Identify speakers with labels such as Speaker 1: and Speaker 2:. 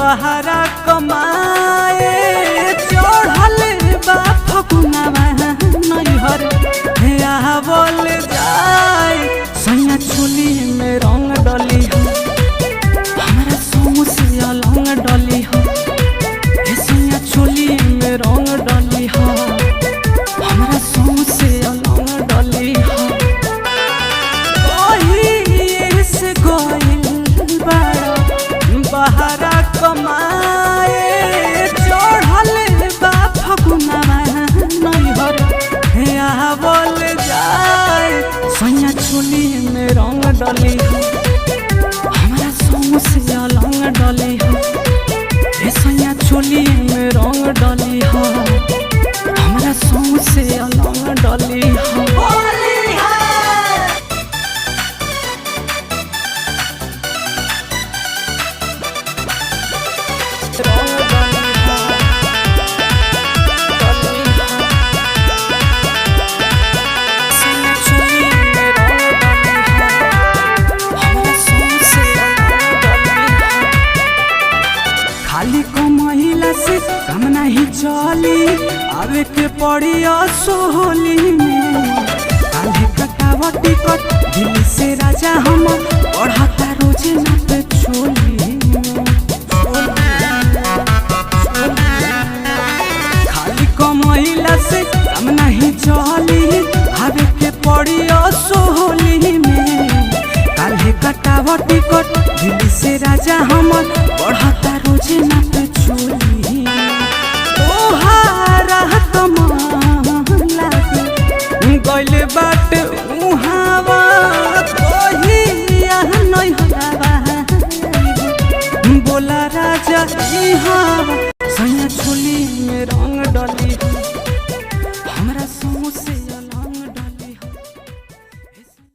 Speaker 1: बहरा कमाए चढ़ल बा फगुनवा नैहर आवल जाए सैया चोली में रंग डली हो हमारा समूह से अलंग डली हो सैया चोली में रंग डली हो हमारा समूह से अलंग डली हो से गोइल बड़ा बहरा कमाए चढ़ल बा फगुनवा नैहर आवल जाए सैया चोली में रंग डली हो हमारा समूह से अलंग डली हो सैया चोली में रंग डली हो हमारा समूह से अलंग डली हो खाली को महिला से काम नहीं चली आवे के पड़ी असोहली में काल्हे कटावा टिकट दिल्ली से राजा हम बढ़ता रोजे ना पे छोली खाली को महिला से काम नहीं चली आवे के पड़ी असोहली में काल्हे कटावा टिकट दिल्ली से राजा हम बढ़ता रोजे ना पे छोली तोहारा कमाला गइल बाट उहावा कहिया नहीं हवा बोला राजा इहावा